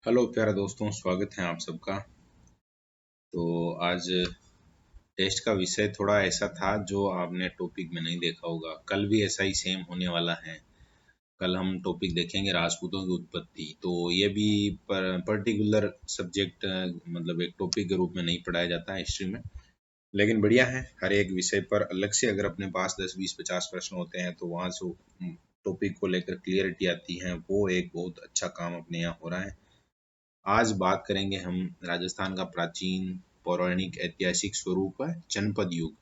Hello प्यारे दोस्तों, स्वागत है आप सबका। तो आज टेस्ट का विषय थोड़ा ऐसा था जो आपने टॉपिक में नहीं देखा होगा। कल भी ऐसा ही सेम होने वाला है। कल हम टॉपिक देखेंगे राजपूतों की उत्पत्ति। तो ये भी पर्टिकुलर सब्जेक्ट मतलब एक टॉपिक के रूप में नहीं पढ़ाया जाता है हिस्ट्री में, लेकिन बढ़िया है। हर एक विषय पर अलग से अगर अपने पास 10 20 50 प्रश्न होते हैं तो वहाँ से टॉपिक को लेकर क्लियरिटी आती है। वो एक बहुत अच्छा काम अपने यहाँ हो रहा है। आज बात करेंगे हम राजस्थान का प्राचीन पौराणिक ऐतिहासिक स्वरूप है जनपद युग।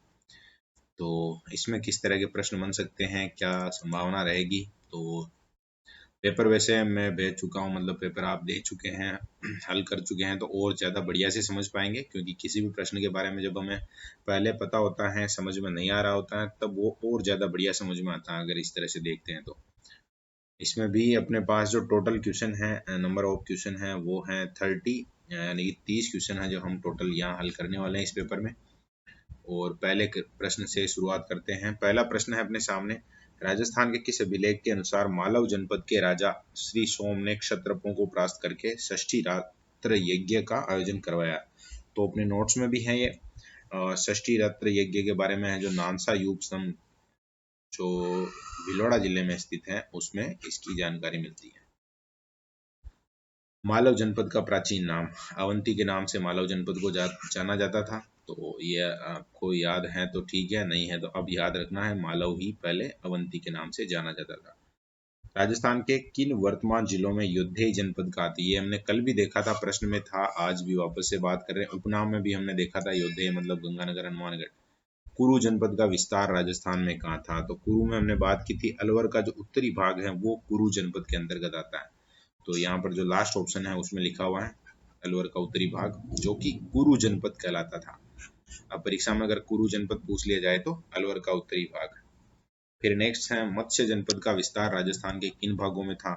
तो इसमें किस तरह के प्रश्न बन सकते हैं, क्या संभावना रहेगी। तो पेपर वैसे मैं भेज चुका हूँ, मतलब पेपर आप दे चुके हैं, हल कर चुके हैं, तो और ज़्यादा बढ़िया से समझ पाएंगे। क्योंकि किसी भी प्रश्न के बारे में जब हमें पहले पता होता है, समझ में नहीं आ रहा होता है, तब वो और ज़्यादा बढ़िया समझ में आता है अगर इस तरह से देखते हैं तो। इसमें भी अपने पास जो टोटल क्वेश्चन है, नंबर ऑफ क्वेश्चन है, वो है 30, यानी कि 30 क्वेश्चन है जो हम टोटल यहाँ हल करने वाले हैं इस पेपर में। और पहले प्रश्न से शुरुआत करते हैं। पहला प्रश्न है अपने सामने, राजस्थान के किस अभिलेख के अनुसार मालव जनपद के राजा श्री सोम ने क्षत्रपों को परास्त करके षष्ठी रात्र यज्ञ का आयोजन करवाया। तो अपने नोट्स में भी है ये। षष्ठी रात्र यज्ञ के बारे में है, जो नानसा यूप सम जो भिलवाड़ा जिले में स्थित है, उसमें इसकी जानकारी मिलती है। मालव जनपद का प्राचीन नाम, अवंती के नाम से मालव जनपद को जाना जाता था। तो ये आपको याद है तो ठीक है, नहीं है तो अब याद रखना है, मालव ही पहले अवंती के नाम से जाना जाता था। राजस्थान के किन वर्तमान जिलों में योधेय जनपद का आती है, ये हमने कल भी देखा था, प्रश्न में था, आज भी वापस से बात कर रहे हैं। उपनाम में भी हमने देखा था योधेय मतलब गंगानगर हनुमानगढ़। कुरु जनपद का विस्तार राजस्थान में कहाँ था, तो कुरु में हमने बात की थी, अलवर का जो उत्तरी भाग है वो कुरु जनपद के अंतर्गत आता है। तो यहाँ पर जो लास्ट ऑप्शन है उसमें लिखा हुआ है अलवर का उत्तरी भाग, जो कि कुरु जनपद कहलाता था। अब परीक्षा में अगर कुरु जनपद पूछ लिया जाए तो अलवर का उत्तरी भाग। फिर नेक्स्ट है, मत्स्य जनपद का विस्तार राजस्थान के किन भागों में था।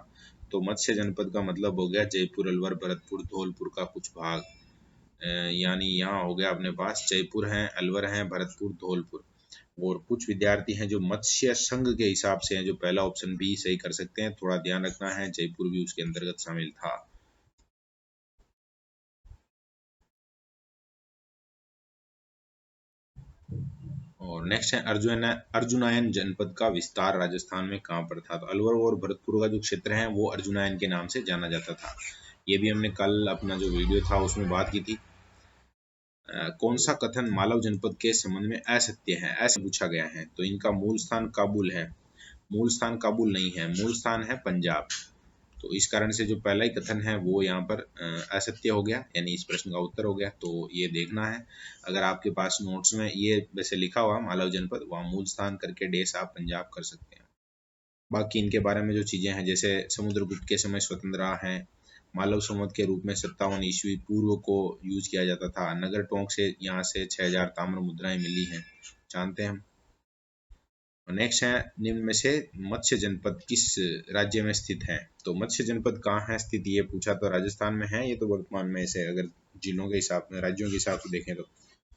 तो मत्स्य जनपद का मतलब हो गया जयपुर, अलवर, भरतपुर, धौलपुर का कुछ भाग। यानी यहाँ हो गया अपने पास जयपुर है, अलवर है, भरतपुर, धौलपुर। और कुछ विद्यार्थी हैं जो मत्स्य संघ के हिसाब से हैं, जो पहला ऑप्शन भी सही कर सकते हैं। थोड़ा ध्यान रखना है, जयपुर भी उसके अंतर्गत शामिल था। और नेक्स्ट है, अर्जुनायन जनपद का विस्तार राजस्थान में कहाँ पर था। तो अलवर और भरतपुर का जो क्षेत्र है वो अर्जुनायन के नाम से जाना जाता था। ये भी हमने कल अपना जो वीडियो था उसमें बात की थी। कौन सा कथन मालव जनपद के संबंध में असत्य है, ऐसा पूछा गया है। तो इनका मूल स्थान काबुल है। मूल स्थान काबुल नहीं है, मूल स्थान है पंजाब। तो इस कारण से जो पहला ही कथन है वो यहाँ पर असत्य हो गया, यानी इस प्रश्न का उत्तर हो गया। तो ये देखना है, अगर आपके पास नोट्स में ये वैसे लिखा हुआ मालव जनपद, वहाँ मूल स्थान करके डेस आप पंजाब कर सकते हैं। बाकी इनके बारे में जो चीजें हैं, जैसे समुद्रगुप्त के समय स्वतंत्र रहा है, मालव संवत के रूप में 57 ईस्वी पूर्व को यूज किया जाता था, नगर टोंक से यहाँ से 6000 ताम्र मुद्राएं मिली हैं, जानते हैं हम। नेक्स्ट है, निम्न में से मत्स्य जनपद किस राज्य में स्थित है। तो मत्स्य जनपद कहाँ है स्थित, ये पूछा तो राजस्थान में है। ये तो वर्तमान में से अगर जिलों के हिसाब में, राज्यों के हिसाब से देखें तो,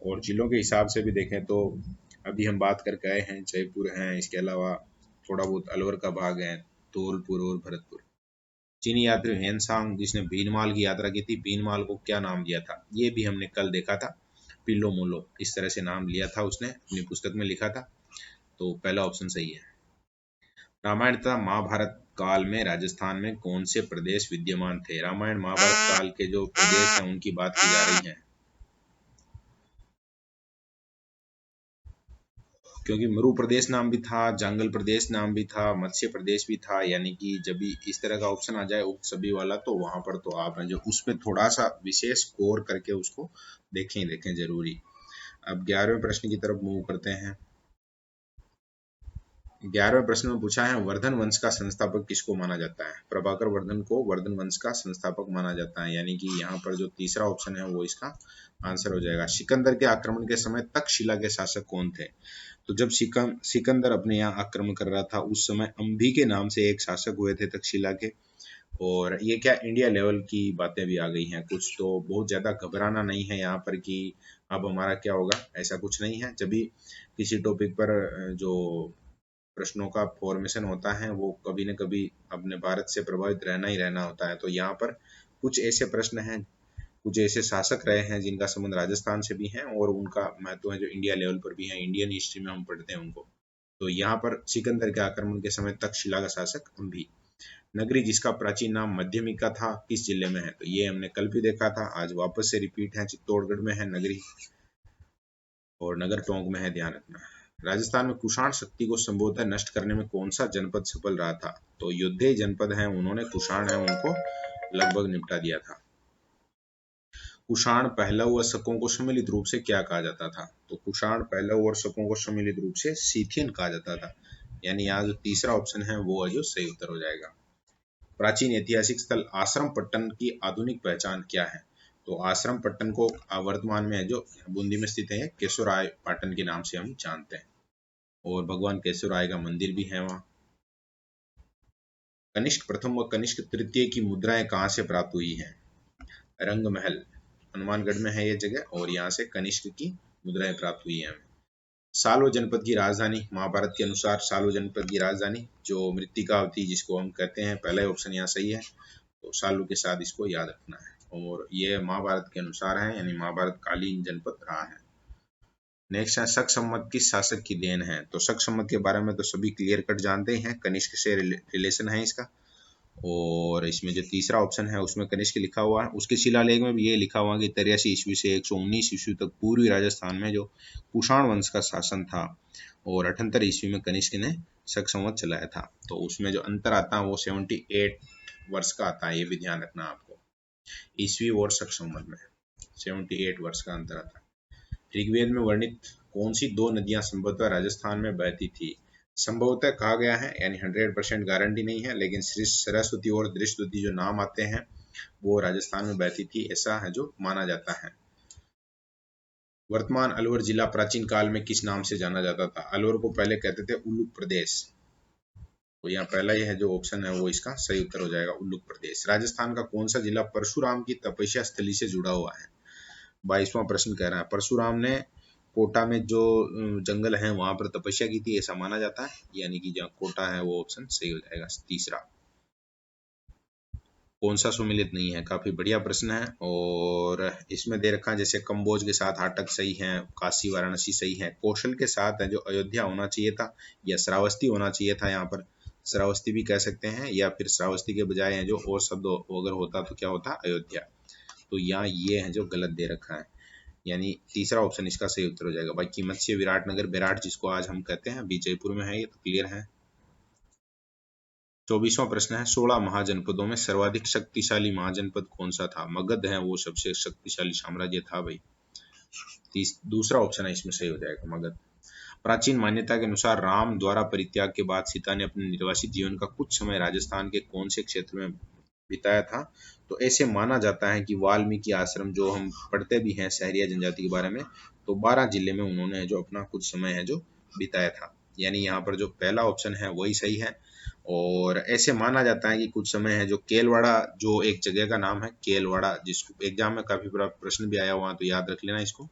और जिलों के हिसाब से भी देखें तो अभी हम बात करके आए हैं, जयपुर है, इसके अलावा थोड़ा बहुत अलवर का भाग है, धौलपुर और भरतपुर। चीनी यात्री हेनसांग जिसने भीनमाल की यात्रा की थी, भीनमाल को क्या नाम दिया था, ये भी हमने कल देखा था, पिल्लो मोलो, इस तरह से नाम लिया था उसने, अपनी पुस्तक में लिखा था। तो पहला ऑप्शन सही है। रामायण तथा महाभारत काल में राजस्थान में कौन से प्रदेश विद्यमान थे। रामायण महाभारत काल के जो प्रदेश हैं उनकी बात की जा रही है, क्योंकि मरु प्रदेश नाम भी था, जंगल प्रदेश नाम भी था, मत्स्य प्रदेश भी था। यानी कि जब भी इस तरह का ऑप्शन आ जाए उप सभी वाला, तो वहां पर तो आप जो उस पर थोड़ा सा विशेष स्कोर करके उसको देखें जरूरी। अब 11वें प्रश्न की तरफ मूव करते हैं। 11वें प्रश्न में पूछा है, वर्धन वंश का संस्थापक किसको माना जाता है। प्रभाकर वर्धन को वर्धन वंश का संस्थापक माना जाता है, यानी कि यहाँ पर जो तीसरा ऑप्शन है वो इसका आंसर हो जाएगा। सिकंदर के आक्रमण के समय तक्षशिला के शासक कौन थे। तो जब सिकंदर अपने यहाँ आक्रमण कर रहा था, उस समय अंबी के नाम से एक शासक हुए थे तक्षशिला के। और ये क्या इंडिया लेवल की बातें भी आ गई हैं कुछ, तो बहुत ज़्यादा घबराना नहीं है यहाँ पर कि अब हमारा क्या होगा, ऐसा कुछ नहीं है। जब भी किसी टॉपिक पर जो प्रश्नों का फॉर्मेशन होता है वो कभी न कभी अपने भारत से प्रभावित रहना ही रहना होता है। तो यहाँ पर कुछ ऐसे प्रश्न हैं, कुछ ऐसे शासक रहे हैं जिनका संबंध राजस्थान से भी है और उनका महत्व है जो इंडिया लेवल पर भी है, इंडियन हिस्ट्री में हम पढ़ते हैं उनको। तो यहाँ पर सिकंदर के आक्रमण के समय तक्षशिला का शासक अम्भी। नगरी जिसका प्राचीन नाम मध्यमिका था किस जिले में है? तो ये हमने कल भी देखा था, आज वापस से रिपीट है, चित्तौड़गढ़ में है नगरी और नगर टोंक में है, ध्यान रखना। राजस्थान में कुषाण शक्ति को संभवतः नष्ट करने में कौन सा जनपद सफल रहा था? तो योद्धे जनपद है, उन्होंने कुषाण है उनको लगभग निपटा दिया था। कुषाण पहलव व शकों को सम्मिलित रूप से क्या कहा जाता था? तो कुषाण पहलव और शकों को सम्मिलित रूप से सीथियन कहा जाता था। यानी यहाँ जो तीसरा ऑप्शन है वो है जो सही उत्तर हो जाएगा। प्राचीन ऐतिहासिक स्थल आश्रम पट्टन की आधुनिक पहचान क्या है? तो आश्रम पट्टन को वर्तमान में जो बूंदी में स्थित है केशवराय पाटन के नाम से हम जानते हैं और भगवान केशवराय का मंदिर भी है वहाँ। कनिष्क प्रथम व कनिष्क तृतीय की मुद्राएं कहाँ से प्राप्त हुई हैं? रंग महल, हनुमानगढ़ में है ये जगह और यहाँ से कनिष्क की मुद्राएं प्राप्त हुई हैं। सालो जनपद की राजधानी, महाभारत के अनुसार सालो जनपद की राजधानी जो मृत्तिकावती जिसको हम कहते हैं, पहला ऑप्शन यहाँ सही है, तो सालो के साथ इसको याद रखना है और ये महाभारत के अनुसार है, यानी महाभारत कालीन जनपद रहा है। नेक्स्ट है शक संवत किस शासक की देन है? तो शक संवत के बारे में तो सभी क्लियर कट जानते हैं, कनिष्क से रिलेशन है इसका और इसमें जो तीसरा ऑप्शन है उसमें कनिष्क लिखा हुआ है। उसके शिलालेख में भी ये लिखा हुआ है कि 83 ईस्वी से 119 ईस्वी तक पूर्वी राजस्थान में जो कुषाण वंश का शासन था और 78 ईस्वी में कनिष्क ने शक संवत चलाया था। तो उसमें जो अंतर आता है वो 78 वर्ष का आता है, ये भी ध्यान रखना आपको, ईस्वी और शक संवत में 78 वर्ष का अंतर आता है। ऋग्वेद में वर्णित कौन सी दो नदियां संभवतः राजस्थान में बहती थी? संभवतः कहा गया है, यानी 100% गारंटी नहीं है, लेकिन श्री सरस्वती और दृष्टवती जो नाम आते हैं वो राजस्थान में बहती थी, ऐसा है जो माना जाता है। वर्तमान अलवर जिला प्राचीन काल में किस नाम से जाना जाता था? अलवर को पहले कहते थे उल्लुक प्रदेश, तो यहाँ पहला यह है जो ऑप्शन है वो इसका सही उत्तर हो जाएगा, उल्लुक प्रदेश। राजस्थान का कौन सा जिला परशुराम की तपस्या स्थली से जुड़ा हुआ है? 22वां प्रश्न कह रहा है परशुराम ने कोटा में जो जंगल है वहां पर तपस्या की थी, ऐसा माना जाता है, यानी कि जहाँ कोटा है वो ऑप्शन सही हो जाएगा तीसरा। कौन सा सुमिलित नहीं है? काफी बढ़िया प्रश्न है और इसमें दे रखा है जैसे कंबोज के साथ हाटक सही है, काशी वाराणसी सही है, कौशल के साथ है जो अयोध्या होना चाहिए था या श्रावस्ती होना चाहिए था, यहाँ पर श्रावस्ती भी कह सकते हैं या फिर श्रावस्ती के बजाय है जो और शब्द अगर होता तो क्या होता, अयोध्या। तो यहाँ ये है जो गलत दे रखा है, यानी तीसरा ऑप्शन इसका सही उत्तर हो जाएगा। बाकी मत्स्य विराटनगर बेराट जिसको आज हम कहते हैं विजयपुर में है, ये तो क्लियर है। 24वां प्रश्न है 16 महाजनपदों में सर्वाधिक शक्तिशाली महाजनपद कौन सा था? मगध है वो सबसे शक्तिशाली साम्राज्य था भाई, दूसरा ऑप्शन है इसमें सही हो जाएगा मगध। प्राचीन मान्यता के अनुसार राम द्वारा परित्याग के बाद सीता ने अपने निर्वासित जीवन का कुछ समय राजस्थान के कौन से क्षेत्र में बिताया था? तो ऐसे माना जाता है कि वाल्मीकि आश्रम जो हम पढ़ते भी हैं सहरिया जनजाति के बारे में, तो 12 जिले में उन्होंने जो अपना कुछ समय है जो बिताया था, यानी यहाँ पर जो पहला ऑप्शन है वही सही है। और ऐसे माना जाता है कि कुछ समय है जो केलवाड़ा, जो एक जगह का नाम है केलवाड़ा, जिसको एग्जाम में काफी बड़ा प्रश्न भी आया हुआ, तो याद रख लेना इसको,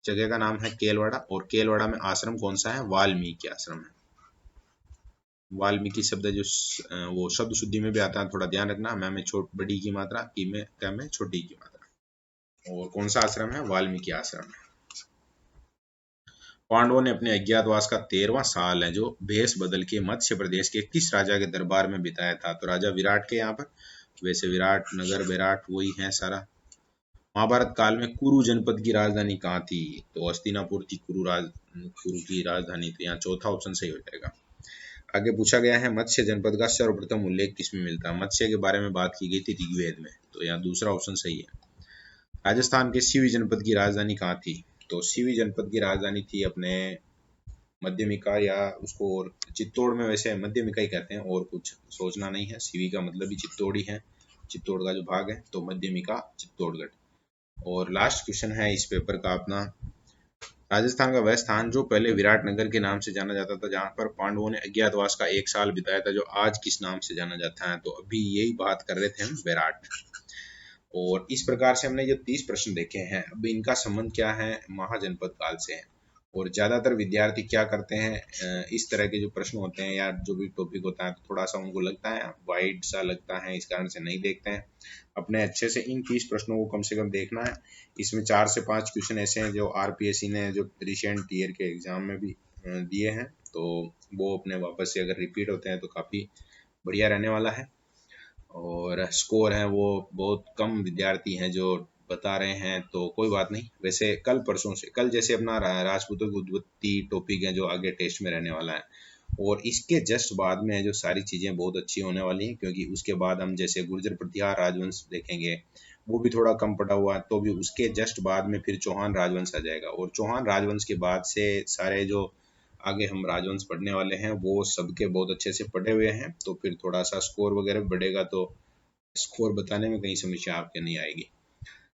जगह का नाम है केलवाड़ा और केलवाड़ा में आश्रम कौन सा है? वाल्मीकि आश्रम है। वाल्मीकि शब्द जो वो शब्द शुद्धि में भी आता है, थोड़ा ध्यान रखना, मैं छोट बड़ी की मात्रा की में क्या में छोटी की मात्रा। और कौन सा आश्रम है? वाल्मीकि आश्रम है। पांडवों ने अपने अज्ञातवास का 13वां साल है जो भेष बदल के मत्स्य प्रदेश के किस राजा के दरबार में बिताया था? तो राजा विराट के, यहाँ पर वैसे विराट नगर विराट वही है सारा। महाभारत काल में कुरु जनपद की राजधानी कहाँ थी? तो हस्तिनापुर थी कुरु की राजधानी, तो यहाँ चौथा ऑप्शन सही हो जाएगा। आगे पूछा गया है मत्स्य जनपद का सर्वप्रथम उल्लेख किसमें मिलता है? मत्स्य के बारे में बात की गई थी ऋग्वेद में, तो यहाँ दूसरा ऑप्शन सही है। राजस्थान के सीवी जनपद की राजधानी कहाँ थी? तो सीवी जनपद की राजधानी थी अपने मध्यमिका, या उसको और चित्तौड़ में वैसे मध्यमिका ही कहते हैं, और कुछ सोचना नहीं है, सीवी का मतलब भी चित्तौड़ ही है, चित्तौड़ का जो भाग है, तो मध्यमिका चित्तौड़गढ़। और लास्ट क्वेश्चन है इस पेपर का अपना, राजस्थान का वह स्थान जो पहले विराटनगर के नाम से जाना जाता था, जहां पर पांडवों ने अज्ञातवास का 1 साल बिताया था, जो आज किस नाम से जाना जाता है? तो अभी यही बात कर रहे थे हम, विराट। और इस प्रकार से हमने जो 30 प्रश्न देखे हैं, अब इनका संबंध क्या है? महाजनपद काल से है। और ज़्यादातर विद्यार्थी क्या करते हैं, इस तरह के जो प्रश्न होते हैं या जो भी टॉपिक होता है तो थोड़ा सा उनको लगता है वाइड सा लगता है, इस कारण से नहीं देखते हैं। अपने अच्छे से इन 30 प्रश्नों को कम से कम देखना है। इसमें 4 से 5 क्वेश्चन ऐसे हैं जो आरपीएससी ने जो रिसेंट ईयर के एग्जाम में भी दिए हैं, तो वो अपने वापस से अगर रिपीट होते हैं तो काफ़ी बढ़िया रहने वाला है। और स्कोर है वो बहुत कम विद्यार्थी हैं जो बता रहे हैं, तो कोई बात नहीं। वैसे कल परसों से, कल जैसे अपना राजपूतों की उत्पत्ति टॉपिक है जो आगे टेस्ट में रहने वाला है, और इसके जस्ट बाद में जो सारी चीज़ें बहुत अच्छी होने वाली हैं, क्योंकि उसके बाद हम जैसे गुर्जर प्रतिहार राजवंश देखेंगे, वो भी थोड़ा कम पड़ा हुआ है, तो भी उसके जस्ट बाद में फिर चौहान राजवंश आ जाएगा, और चौहान राजवंश के बाद से सारे जो आगे हम राजवंश पढ़ने वाले हैं वो सबके बहुत अच्छे से पढ़े हुए हैं, तो फिर थोड़ा सा स्कोर वगैरह बढ़ेगा, तो स्कोर बताने में कहीं समस्या आपके नहीं आएगी।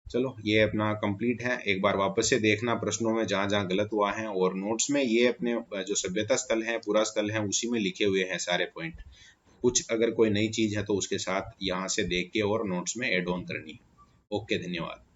चलो ये अपना कंप्लीट है, एक बार वापस से देखना प्रश्नों में जहाँ जहाँ गलत हुआ है, और नोट्स में ये अपने जो सभ्यता स्थल है, पूरा स्थल है, उसी में लिखे हुए हैं सारे पॉइंट। कुछ अगर कोई नई चीज़ है तो उसके साथ यहाँ से देख के और नोट्स में एड ऑन करनी है। ओके, धन्यवाद।